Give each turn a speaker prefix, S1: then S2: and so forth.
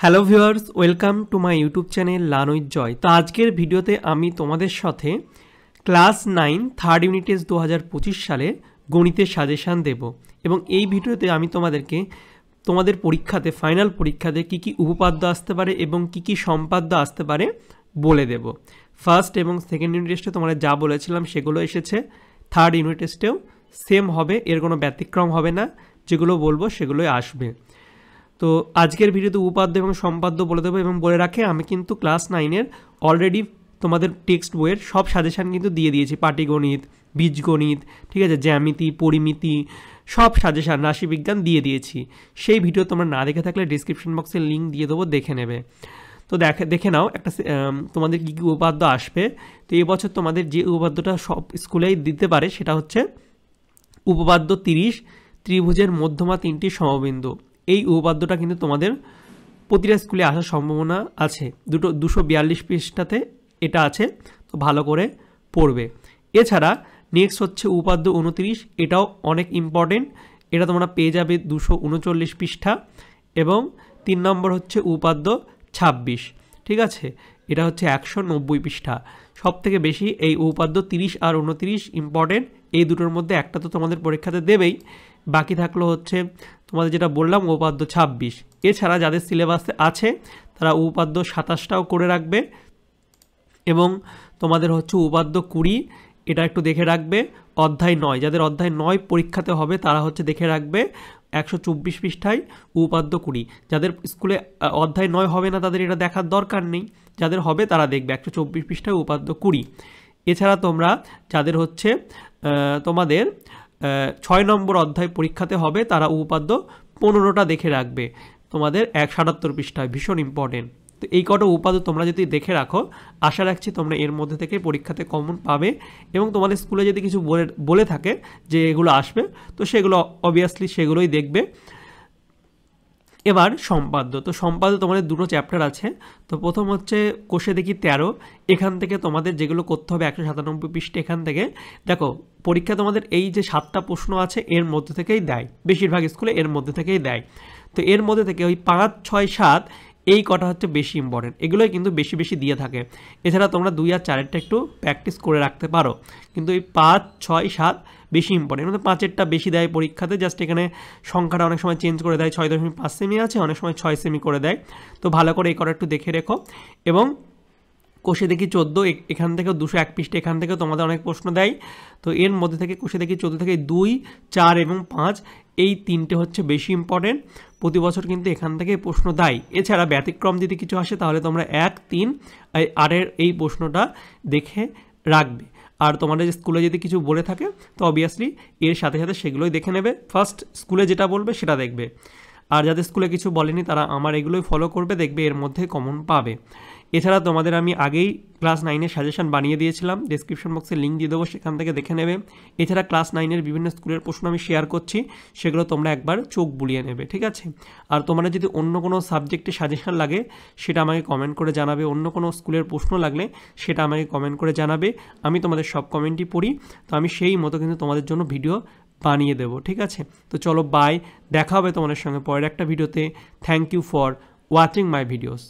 S1: Hello viewers, welcome to my YouTube channel learn with Joy. তো আজকের ভিডিওতে আমি তোমাদের সাথে ক্লাস 9 থার্ড ইউনিট টেস্ট 2025 সালে গণিতের সাজেশান দেব এবং এই ভিডিওতে আমি তোমাদেরকে তোমাদের পরীক্ষাতে ফাইনাল পরীক্ষাতে কী কী উপপাদ্য আসতে পারে এবং কী কী সম্পাদ্য আসতে পারে বলে দেব। ফার্স্ট এবং সেকেন্ড ইউনিট টেস্টে তোমাদের যা বলেছিলাম সেগুলো এসেছে, থার্ড ইউনিট টেস্টেও সেম হবে, এর কোনো ব্যতিক্রম হবে না, যেগুলো বলবো সেগুলোই আসবে। তো আজকের ভিডিওতে উপাদ্য এবং সম্পাদ্য বলে দেবো এবং বলে রাখে আমি কিন্তু ক্লাস 9-এর অলরেডি তোমাদের টেক্সট বইয়ের সব সাজেশান কিন্তু দিয়ে দিয়েছি। পাটিগণিত, বীজগণিত, ঠিক আছে, জ্যামিতি, পরিমিতি, সব সাজেশান, রাশিবিজ্ঞান দিয়ে দিয়েছি। সেই ভিডিও তোমরা না দেখে থাকলে ডিসক্রিপশন বক্সে লিঙ্ক দিয়ে দেবো, দেখে নেবে। তো দেখে নাও একটা তোমাদের কী কী উপাদ্য আসবে। তো এবছর তোমাদের যে উপপাদ্যটা সব স্কুলেই দিতে পারে সেটা হচ্ছে উপপাদ্য 30, ত্রিভুজের মধ্যমা 3টি সমবিন্দু। এই উপপাদ্যটা কিন্তু তোমাদের প্রতিটা স্কুলে আসার সম্ভাবনা আছে। 242 পৃষ্ঠাতে এটা আছে, তো ভালো করে পড়বে। এছাড়া নেক্সট হচ্ছে উপপাদ্য 29, এটাও অনেক ইম্পর্টেন্ট, এটা তোমরা পেয়ে যাবে 239 পৃষ্ঠা। এবং 3 নম্বর হচ্ছে উপপাদ্য 26, ঠিক আছে, এটা হচ্ছে 190 পৃষ্ঠা। সব থেকে বেশি এই উপপাদ্য 30 আর 29 ইম্পর্টেন্ট। এই দুটোর মধ্যে একটা তো তোমাদের পরীক্ষাতে দেবেই, বাকি থাকলো হচ্ছে তোমাদের যেটা বললাম উপপাদ্য 26। এছাড়া যাদের সিলেবাসে আছে তারা উপপাদ্য 27টাও করে রাখবে এবং তোমাদের হচ্ছে উপপাদ্য 20, এটা একটু দেখে রাখবে। অধ্যায় 9, যাদের অধ্যায় 9 পরীক্ষাতে হবে তারা হচ্ছে দেখে রাখবে 124 পৃষ্ঠায় উপপাদ্য 20। যাদের স্কুলে অধ্যায় 9 হবে না তাদের এটা দেখার দরকার নেই, যাদের হবে তারা দেখবে 124 পৃষ্ঠায় উপপাদ্য 20। এছাড়া তোমরা যাদের হচ্ছে তোমাদের 6 নম্বর অধ্যায় পরীক্ষাতে হবে তারা উপপাদ্য 15টা দেখে রাখবে তোমাদের 177 পৃষ্ঠায়, ভীষণ ইম্পর্টেন্ট। তো এই কটা উপপাদ্য তোমরা যদি দেখে রাখো, আশা রাখছি তোমরা এর মধ্যে থেকে পরীক্ষাতে কমন পাবে এবং তোমাদের স্কুলে যদি কিছু বলে থাকে যে এগুলো আসবে তো সেগুলো অবভিয়াসলি সেগুলোই দেখবে। এবার সম্পাদ্য। তো সম্পাদ্য তোমাদের দুটো চ্যাপ্টার আছে। তো প্রথম হচ্ছে কোষে দেখি 13, এখান থেকে তোমাদের যেগুলো করতে হবে 197 পৃষ্ঠা। এখান থেকে দেখো পরীক্ষা তোমাদের এই যে 7টা প্রশ্ন আছে এর মধ্যে থেকেই দেয়, বেশিরভাগ স্কুলে এর মধ্যে থেকেই দেয়। তো এর মধ্যে থেকে ওই 5, 6, 7 এই কটা হচ্ছে বেশি ইম্পর্টেন্ট, এগুলোই কিন্তু বেশি বেশি দিয়ে থাকে। এছাড়া তোমরা 2 আর 4-এরটা একটু প্র্যাকটিস করে রাখতে পারো, কিন্তু এই 5, 6, 7 বেশি ইম্পর্টেন্ট। মানে 5-এরটা বেশি দেয় পরীক্ষাতে, জাস্ট এখানে সংখ্যাটা অনেক সময় চেঞ্জ করে দেয়, 6.5 সেমি আছে, অনেক সময় 6 সেমি করে দেয়। তো ভালো করে এই কটা একটু দেখে রেখো। এবং কোষে দেখি 14, এখান থেকেও 201 পৃষ্ঠা, এখান থেকেও তোমাদের অনেক প্রশ্ন দেয়। তো এর মধ্যে থেকে কোষে দেখি 14 থেকে 2, 4 এবং 5 এই 3টে হচ্ছে বেশি ইম্পর্টেন্ট, প্রতি বছর কিন্তু এখান থেকে প্রশ্ন দেয়। এছাড়া ব্যতিক্রম যদি কিছু আসে তাহলে তোমরা 1, 3, 8-এর এই প্রশ্নটা দেখে রাখবে। আর তোমাদের স্কুলে যদি কিছু বলে থাকে তো অবভিয়াসলি এর সাথে সাথে সেগুলোই দেখে নেবে। ফার্স্ট স্কুলে যেটা বলবে সেটা দেখবে, আর যাদের স্কুলে কিছু বলেনি তারা আমার এগুলোই ফলো করবে, দেখবে এর মধ্যে কমন পাবে। এছাড়া তোমাদের আমি আগেই ক্লাস 9-এর সাজেশন বানিয়ে দিয়েছিলাম, ডেসক্রিপশন বক্সে লিঙ্ক দিয়ে দেবো, সেখান থেকে দেখে নেবে। এছাড়া ক্লাস 9-এর বিভিন্ন স্কুলের প্রশ্ন আমি শেয়ার করছি, সেগুলো তোমরা একবার চোখ বুলিয়ে নেবে, ঠিক আছে। আর তোমরা যদি অন্য কোনো সাবজেক্টে সাজেশন লাগে সেটা আমাকে কমেন্ট করে জানাবে, অন্য কোনো স্কুলের প্রশ্ন লাগলে সেটা আমাকে কমেন্ট করে জানাবে। আমি তোমাদের সব কমেন্টই পড়ি, তো আমি সেই মতো কিন্তু তোমাদের জন্য ভিডিও বানিয়ে দেবো, ঠিক আছে। তো চলো বাই, দেখা হবে তোমাদের সঙ্গে পরের একটা ভিডিওতে। Thank you for watching my videos.